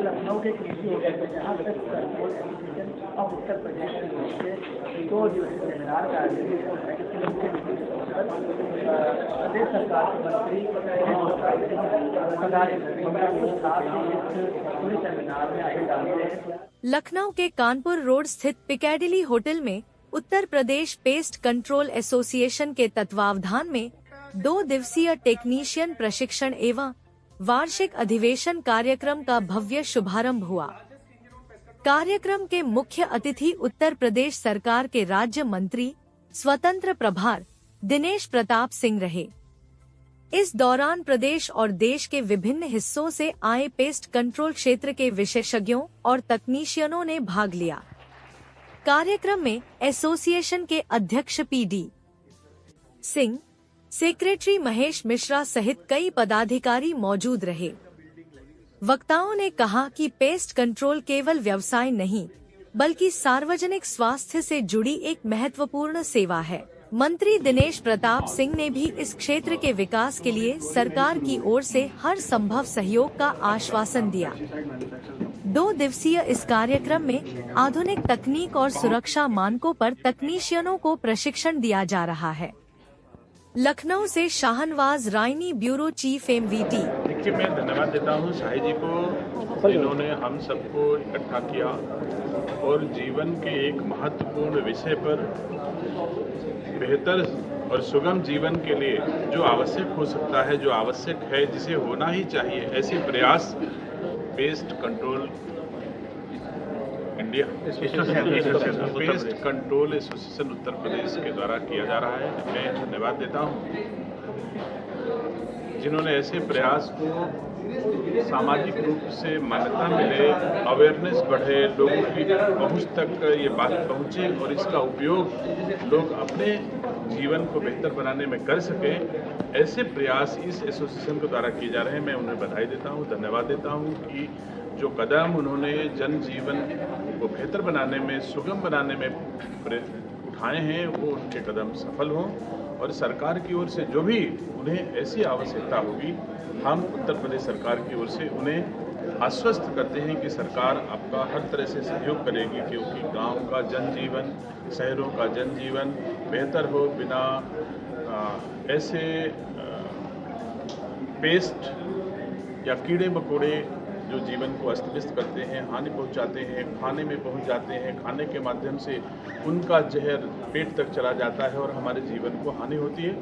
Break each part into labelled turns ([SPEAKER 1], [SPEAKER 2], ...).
[SPEAKER 1] लखनऊ के कृषि होटल में जहाँ तक control association of Uttar Pradesh की ओर से 2 दिवसीय सेमिनार का आयोजन प्रदेश सरकार के मंत्री पूरे सेमिनार में आगे डालते हैं।
[SPEAKER 2] लखनऊ के कानपुर रोड स्थित पिकैडिली होटल में Uttar Pradesh paste control association के तत्वावधान में 2 दिवसीय टेक्नीशियन प्रशिक्षण एवं वार्षिक अधिवेशन कार्यक्रम का भव्य शुभारंभ हुआ। कार्यक्रम के मुख्य अतिथि उत्तर प्रदेश सरकार के राज्य मंत्री स्वतंत्र प्रभार दिनेश प्रताप सिंह रहे। इस दौरान प्रदेश और देश के विभिन्न हिस्सों से आए पेस्ट कंट्रोल क्षेत्र के विशेषज्ञों और तकनीशियनों ने भाग लिया। कार्यक्रम में एसोसिएशन के अध्यक्ष पी.डी. सिंह, सेक्रेटरी महेश मिश्रा सहित कई पदाधिकारी मौजूद रहे। वक्ताओं ने कहा कि पेस्ट कंट्रोल केवल व्यवसाय नहीं बल्कि सार्वजनिक स्वास्थ्य से जुड़ी एक महत्वपूर्ण सेवा है। मंत्री दिनेश प्रताप सिंह ने भी इस क्षेत्र के विकास के लिए सरकार की ओर से हर संभव सहयोग का आश्वासन दिया। 2 दिवसीय इस कार्यक्रम में आधुनिक तकनीक और सुरक्षा मानकों पर तकनीशियनों को प्रशिक्षण दिया जा रहा है। लखनऊ से शाहनवाज रायनी, ब्यूरो चीफ MVT।
[SPEAKER 3] देखिए, मैं धन्यवाद देता हूँ शाही जी को, जिन्होंने हम सबको इकट्ठा किया और जीवन के एक महत्वपूर्ण विषय पर बेहतर और सुगम जीवन के लिए जो आवश्यक हो सकता है, जो आवश्यक है, जिसे होना ही चाहिए, ऐसे प्रयास pest control India pest control association Uttar Pradesh के द्वारा किया जा रहा है। मैं धन्यवाद देता हूँ जिन्होंने ऐसे प्रयास को सामाजिक रूप से मान्यता मिले, अवेयरनेस बढ़े, लोगों की पहुँच तक ये बात पहुँचे और इसका उपयोग लोग अपने जीवन को बेहतर बनाने में कर सकें। ऐसे प्रयास इस एसोसिएशन के द्वारा किए जा रहे हैं। मैं उन्हें बधाई देता हूँ, धन्यवाद देता हूँ कि जो कदम उन्होंने जन जीवन को बेहतर बनाने में, सुगम बनाने में उठाए हैं, वो उनके कदम सफल हों और सरकार की ओर से जो भी उन्हें ऐसी आवश्यकता होगी, हम उत्तर प्रदेश सरकार की ओर से उन्हें आश्वस्त करते हैं कि सरकार आपका हर तरह से सहयोग करेगी, क्योंकि गांव का जनजीवन, शहरों का जनजीवन बेहतर हो, बिना ऐसे पेस्ट या कीड़े मकोड़े जो जीवन को अस्त व्यस्त करते हैं, हानि पहुंचाते हैं, खाने में पहुंच जाते हैं, खाने के माध्यम से उनका जहर पेट तक चला जाता है और हमारे जीवन को हानि होती है,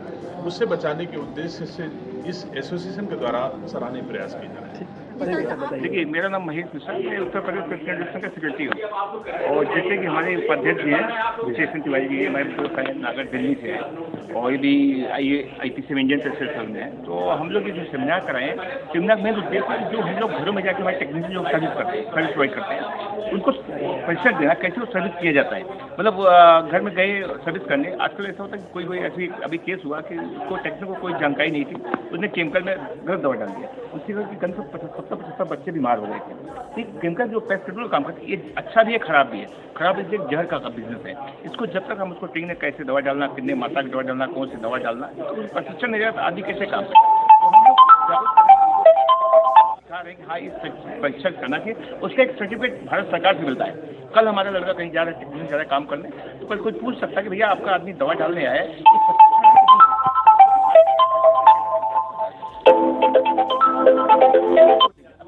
[SPEAKER 3] उससे बचाने के उद्देश्य से इस एसोसिएशन के द्वारा सराहनीय प्रयास किए जा रहे हैं।
[SPEAKER 4] देखिए, मेरा नाम महेश मिश्रा, मैं उत्तर प्रदेश प्रेसिडेंट का सेक्रेटरी हूँ और जैसे कि हमारे उपाध्यक्ष जी हैं विशेष तिवारी जी, हमारे नागर दिल्ली से हैं और ये भी IPC में इंडियन टेक्सटाइल में है। तो हम लोग ये जो सेमिनार कराएं, सेमिनार में उद्देश्य जो हम लोग घरों में जाकर हमारे टेक्नीशियन जो सर्विस करते हैं, सर्विस प्रोवाइड करते हैं, उनको प्रशिक्षण देना कैसे वो सर्विस किया जाता है। मतलब घर में गए सर्विस करने, आजकल ऐसा होता है कि कोई ऐसी अभी केस हुआ कि उसको टेक्नीशियन को कोई जानकारी नहीं थी, उसने केमिकल में गलत दवा डाल दिया, उसकी वजह से कम से 70-75 बच्चे बीमार हो गए थे। तो केमिकल जो पेस्ट कंट्रोल काम करते हैं, ये अच्छा भी है, खराब भी है। खराब इसलिए जहर का बिजनेस है। इसको जब तक हम उसको ट्रेन में कैसे दवा डालना, कितने मात्रा की दवा डालना, कौन सी दवा डालना, तो प्रशिक्षण नहीं रहता, आदि कैसे काम हाँ, इस परीक्षण करना चाहिए। उसका एक सर्टिफिकेट भारत सरकार से मिलता है। कल हमारा लड़का कहीं जा रहा है, टेक्नीशियन जा रहा है काम करने, तो कल कोई पूछ सकता है कि भैया आपका आदमी दवा डालने आया है,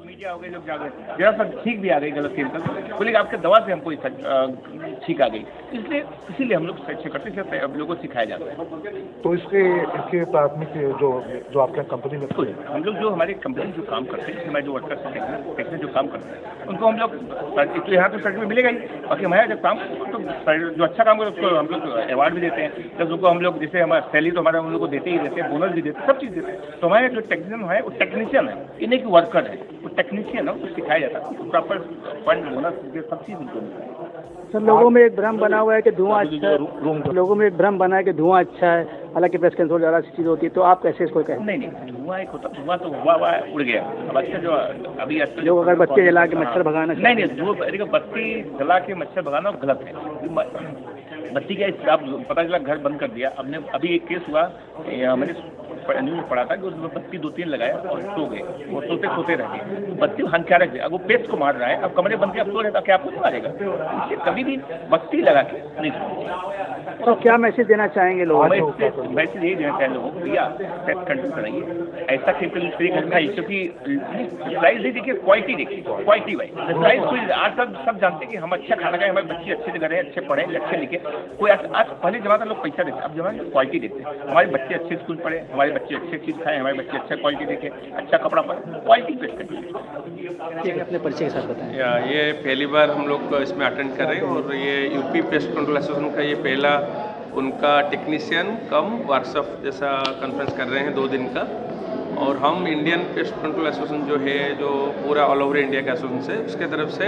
[SPEAKER 4] मीडिया हो गए, लोग जा गए, जरा सा ठीक भी आ गई गलत केमिकल, बोले आपके दवा से हमको ठीक आ गई, इसीलिए हम लोग शिक्षा करते हैं, अब लोगों को सिखाया जाता है।
[SPEAKER 5] तो इसके प्राथमिक जो आपके कंपनी में
[SPEAKER 4] हम लोग जो हमारी कंपनी जो काम करते हैं, हमारे जो वर्कर्स टेक्नीशियन जो काम करते हैं, उनको हम लोग तो यहाँ तो सर्टिफिकेट मिलेगा ही, बाकी हमारे जब काम तो जो अच्छा काम करे उसको हम लोग अवार्ड भी देते हैं। जब उनको हम लोग जैसे हमारा सैलरी तो हमारा हम लोग को देते ही देते हैं, बोनस भी देते हैं, सब चीज़ देते हैं। तो हमारे जो टेक्नीशियन है वो टेक्नीशियन है, इन्हें की वर्कर है, वो टेक्नीशियन है, उसको सिखाया जाता है, प्रॉपर फंड बोनस सब चीज़ उनको मिलता है।
[SPEAKER 1] सर, लोगों में एक भ्रम बना हुआ है कि धुआं अच्छा है, लोगों में एक भ्रम बना है कि धुआं अच्छा है, हालांकि पेस्ट कंट्रोल ज़्यादा सी चीज़ होती है, तो आप कैसे इसको कहें?
[SPEAKER 4] नहीं, धुआं एक होता, धुआं तो हुआ उड़ गया। अब अच्छा जो अभी
[SPEAKER 1] लोग अगर बत्ती जला के मच्छर भगाना,
[SPEAKER 4] नहीं, बत्ती जला के मच्छर भगाना गलत है। बत्ती क्या, आप पता चला घर बंद कर दिया। अभी एक केस हुआ, मेरे न्यूज़ में पढ़ा था कि उसमें बत्ती 2-3 लगाए और सो गए, वो सोते रह गए। बत्ती हानिकारक है, अब वो पेस्ट को मार रहा है, अब कमरे बंद के अब सो रहे तो क्या आपको नहीं मारेगा? इसलिए कभी भी बत्ती लगा के नहीं सोना।
[SPEAKER 1] तो क्या मैसेज देना चाहेंगे लोगों को?
[SPEAKER 4] मैसेज यही देना चाहिए लोगों को, भैया पेस्ट कंट्रोल कराइए, ऐसा केमिकल फ्री करना है, क्योंकि प्राइस नहीं देखिए, क्वालिटी देखिए, क्वालिटी वाइज प्राइस कोई आज तक सब जानते हैं कि हम अच्छा खाना खाएं, हमारे बच्चे अच्छे से करें, अच्छे पढ़े, अच्छे लिखे। कोई आज पहले जमाना लोग पैसा देते, अब जमाना क्वालिटी देते हैं। हमारे बच्चे अच्छे स्कूल पढ़े, हमारे बच्चे अच्छी चीज़ खाएं, हमारे बच्चे अच्छा क्वालिटी देखें, अच्छा कपड़ा पहने, क्वालिटी पेश करिए।
[SPEAKER 1] अपने परिचय के साथ बताएं।
[SPEAKER 6] ये पहली बार हम लोग इसमें अटेंड कर रहे हैं और ये यूपी पेस्ट कंट्रोल एसोसिएशन का ये पहला उनका टेक्नीशियन कम वर्कशॉप जैसा कॉन्फ्रेंस कर रहे हैं 2 दिन का। और हम इंडियन पेस्ट कंट्रोल एसोसिएशन जो है, जो पूरा ऑल ओवर इंडिया का एसोसिएशन है, उसके तरफ से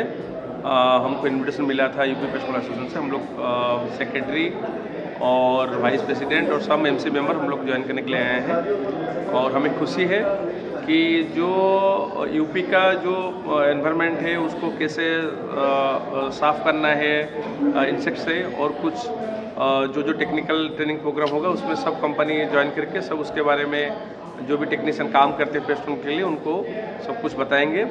[SPEAKER 6] हमको इन्विटेशन मिला था यूपी पेस्ट कंट्रोल एसोसिएशन से। हम लोग सेक्रेटरी और वाइस प्रेसिडेंट और सब एमसी मेंबर हम लोग ज्वाइन करने के लिए आए हैं। और हमें खुशी है कि जो यूपी का जो एनवायरनमेंट है उसको कैसे साफ़ करना है इंसेक्ट से, और कुछ जो टेक्निकल ट्रेनिंग प्रोग्राम होगा उसमें सब कंपनी ज्वाइन करके सब उसके बारे में जो भी टेक्नीशियन काम करते हैं पेस्ट के लिए उनको सब कुछ बताएंगे।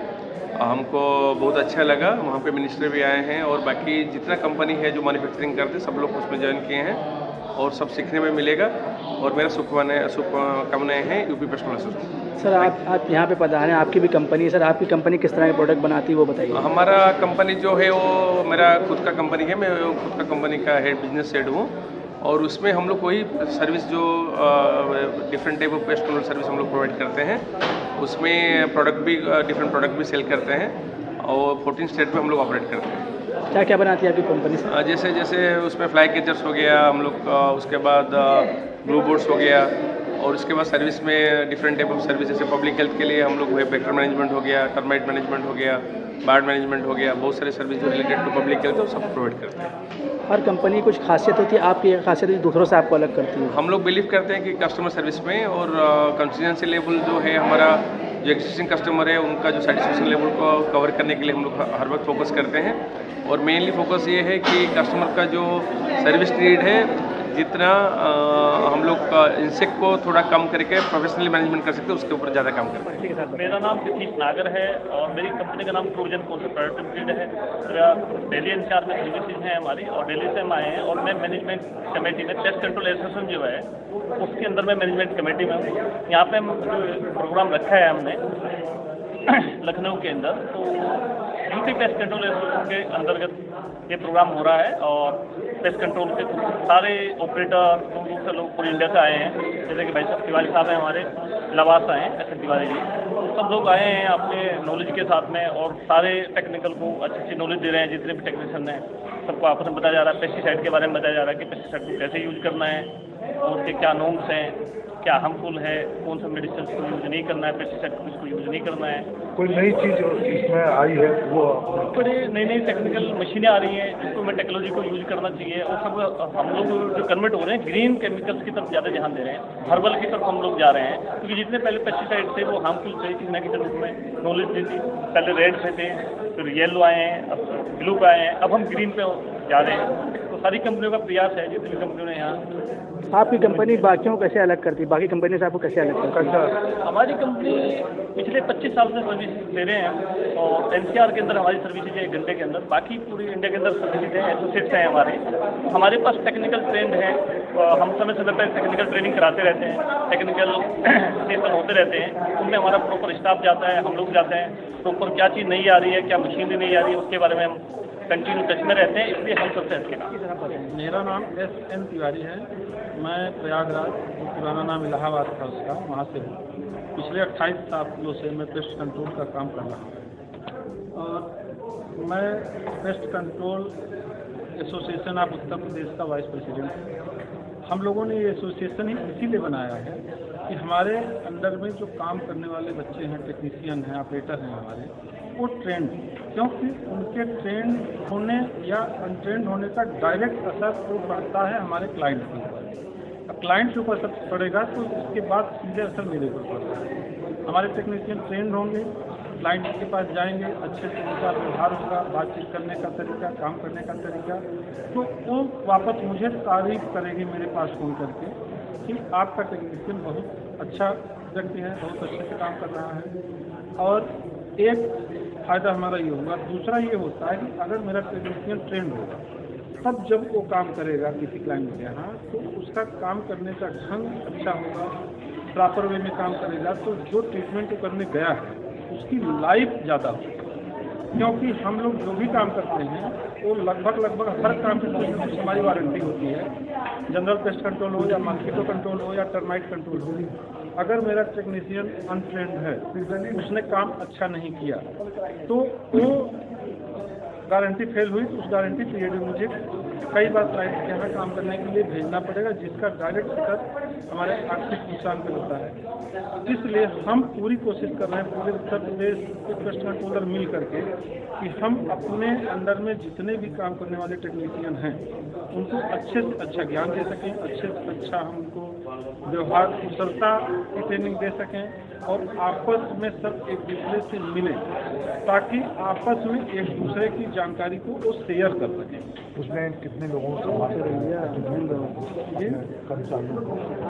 [SPEAKER 6] हमको बहुत अच्छा लगा, वहाँ पे मिनिस्टर भी आए हैं और बाकी जितना कंपनी है जो मैन्युफैक्चरिंग करते सब लोग उसमें ज्वाइन किए हैं और सब सीखने में मिलेगा। और मेरा शुभकामनाएं हैं यूपी पेस्ट एसोसिएशन।
[SPEAKER 1] सर आप यहाँ पे पधारे हैं, आपकी भी कंपनी है सर, आपकी कंपनी किस तरह के प्रोडक्ट बनाती है वो बताइए।
[SPEAKER 6] हमारा कंपनी जो है वो मेरा खुद का कंपनी है, मैं खुद का कंपनी का बिजनेस हेड हूँ और उसमें हम लोग वही सर्विस जो different type of pest control service हम लोग प्रोवाइड करते हैं, उसमें प्रोडक्ट भी डिफरेंट प्रोडक्ट भी सेल करते हैं और 14 स्टेट में हम लोग ऑपरेट करते हैं।
[SPEAKER 1] क्या क्या बनाती है आपकी कंपनी से?
[SPEAKER 6] जैसे जैसे उसमें फ्लाई कैचर्स हो गया हम लोग, उसके बाद ब्लू बोर्ड्स हो गया, और उसके बाद सर्विस में डिफरेंट टाइप ऑफ सर्विस जैसे पब्लिक हेल्थ के लिए हम लोग वेक्टर मैनेजमेंट हो गया, टर्माइट मैनेजमेंट हो गया, बार्ड मैनेजमेंट हो गया, बहुत सारे सर्विस जो रिलेटेड टू पब्लिक हेल्थ है वो सब प्रोवाइड करते हैं।
[SPEAKER 1] हर कंपनी की कुछ खासियत होती है, आपकी एक खासियत दूसरों से आपको अलग करती है।
[SPEAKER 6] हम लोग बिलीव करते हैं कि कस्टमर सर्विस में और कंसिस्टेंसी लेवल जो है हमारा, जो एग्जिस्टिंग कस्टमर है उनका जो सेटिस्फेक्शन लेवल को कवर करने के लिए हम लोग हर वक्त फोकस करते हैं। और मेनली फोकस ये है कि कस्टमर का जो सर्विस नीड है, जितना हम लोग इंसेक्ट को थोड़ा कम करके प्रोफेशनली मैनेजमेंट कर सकते हैं उसके ऊपर ज़्यादा काम करते हैं।
[SPEAKER 7] मेरा नाम सतीश नागर है और मेरी कंपनी का नाम प्रोविजन कॉन्सेप्ट प्राइवेट लिमिटेड है। मेरा दिल्ली एनसीआर में सर्विसेज हैं हमारी और दिल्ली से हम आए हैं और मैं मैनेजमेंट कमेटी में पेस्ट कंट्रोल एसोसिएशन जो है उसके अंदर मैं मैनेजमेंट कमेटी में हूँ। यहाँ पे हम प्रोग्राम रखा है हमने लखनऊ के अंदर, तो यूपी पेस्ट कंट्रोल एसोसिएशन के अंतर्गत ये प्रोग्राम हो रहा है और पेस्ट कंट्रोल के सारे ऑपरेटर दूर दूर से लोग पूरे इंडिया से आए हैं, जैसे कि भाई साहब तिवारी साहब हैं हमारे, लवास आए हैं, ऐसे तिवारी जी, सब लोग आए हैं अपने नॉलेज के साथ में और सारे टेक्निकल को अच्छी नॉलेज दे रहे हैं। जितने भी टेक्नीशियन हैं सबको आपस में बताया जा रहा है, पेस्टिसाइड के बारे में बताया जा रहा है कि पेस्टिसाइड को कैसे यूज करना है और उसके क्या नॉर्म्स हैं, क्या हार्मफुल है, कौन सा मेडिसिन को यूज नहीं करना है, पेस्टिसाइड को किसको यूज नहीं करना है।
[SPEAKER 5] कोई नई चीज़ इसमें आई है वो
[SPEAKER 7] बड़ी नई नई टेक्निकल मशीनें आ रही हैं जिसको हमें टेक्नोलॉजी को यूज करना चाहिए और सब हम लोग जो कन्वर्ट हो रहे हैं ग्रीन केमिकल्स की तरफ ज़्यादा ध्यान दे रहे हैं, हर्बल की तरफ हम लोग जा रहे हैं, क्योंकि जितने पहले पेस्टिसाइड थे वो हार्मफुल थे, किसी न किसी रूप में नॉलेज दी थी। पहले रेड पे थे, फिर येलो आए हैं, अब ब्लू पे आए हैं, अब हम ग्रीन पे जा रहे हैं। तो सारी कंपनियों का प्रयास है, जितनी कंपनियों ने यहाँ।
[SPEAKER 1] आपकी कंपनी बाकियों को कैसे अलग करती है, बाकी कंपनी से आपको कैसे अलग करती है?
[SPEAKER 7] हमारी कंपनी पिछले 25 साल से सर्विस दे रहे हैं और एनसीआर के अंदर हमारी सर्विसेज है 1 घंटे के अंदर, बाकी पूरी इंडिया के अंदर सर्विसेज हैं, एसोसिएट्स हैं हमारे। हमारे पास टेक्निकल ट्रेंड है, हम समय समय पर टेक्निकल ट्रेनिंग कराते रहते हैं, टेक्निकल सेशन होते रहते हैं, उनमें हमारा प्रॉपर स्टाफ जाता है, हम लोग जाते हैं, प्रॉपर क्या चीज़ नहीं आ रही है, क्या मशीनरी नहीं आ रही है, उसके बारे में हम कंटिन्यू टच में रहते हैं, इसलिए हम सबसे अच्छे।
[SPEAKER 8] मेरा नाम SN तिवारी है, मैं प्रयागराज, पुराना नाम इलाहाबाद था उसका, वहाँ से हूँ। पिछले 28 सालों से मैं पेस्ट कंट्रोल का काम कर रहा हूँ और मैं paste control association of Uttar Pradesh का वाइस प्रेसिडेंट हूँ। हम लोगों ने ये एसोसिएशन ही इसीलिए बनाया है कि हमारे अंडर में जो काम करने वाले बच्चे हैं, टेक्नीशियन हैं, ऑपरेटर हैं हमारे, वो ट्रेंड, क्योंकि उनके ट्रेंड होने या अनट्रेंड होने का डायरेक्ट असर तो पड़ता है हमारे क्लाइंट के ऊपर। अब क्लाइंट के ऊपर असर पड़ेगा तो उसके बाद सीधे असर मेरे ऊपर पड़ता है। हमारे टेक्नीशियन ट्रेंड होंगे, क्लाइंट के पास जाएंगे, अच्छे से उनका व्यवहार होगा, बातचीत करने का तरीका, काम करने का तरीका, तो वो वापस मुझे तारीफ करेगी मेरे पास फ़ोन करके कि आपका टेक्नीशियन बहुत अच्छा व्यक्ति है, बहुत अच्छे से काम कर रहा है। और एक फ़ायदा हमारा ये होगा। दूसरा ये होता है कि अगर मेरा टेक्नीशियन ट्रेंड होगा, तब जब वो काम करेगा किसी क्लाइंट के यहाँ, तो उसका काम करने का ढंग अच्छा होगा, प्रॉपर वे में काम करेगा, तो जो ट्रीटमेंट वो करने गया है उसकी लाइफ ज़्यादा होगी। क्योंकि हम लोग जो भी काम करते हैं वो लगभग हर काम की कुछ न कुछ हमारी वारंटी होती है। जनरल पेस्ट कंट्रोल हो या मॉस्किटो कंट्रोल हो या टर्माइट कंट्रोल हो, अगर मेरा टेक्नीशियन अनट्रेंड है, उसने काम अच्छा नहीं किया, तो वो गारंटी फेल हुई तो उस गारंटी पीरियड में मुझे कई बार क्लाइंट के यहाँ काम करने के लिए भेजना पड़ेगा, जिसका डायरेक्ट असर हमारे आर्थिक नुकसान पर होता है। इसलिए हम पूरी कोशिश कर रहे हैं, पूरे उत्तर प्रदेश के पेस्ट कंट्रोलर मिल करके, कि हम अपने अंडर में जितने भी काम करने वाले टेक्नीशियन हैं उनको अच्छे से अच्छा ज्ञान दे सकें, अच्छे से अच्छा हम उनको व्यवहार कुशलता की ट्रेनिंग दे सकें, और आपस में सब एक दूसरे से मिलें, ताकि आपस में एक दूसरे की जानकारी को वो शेयर कर सकें।
[SPEAKER 5] उसमें कितने लोगों से कर्मचारियों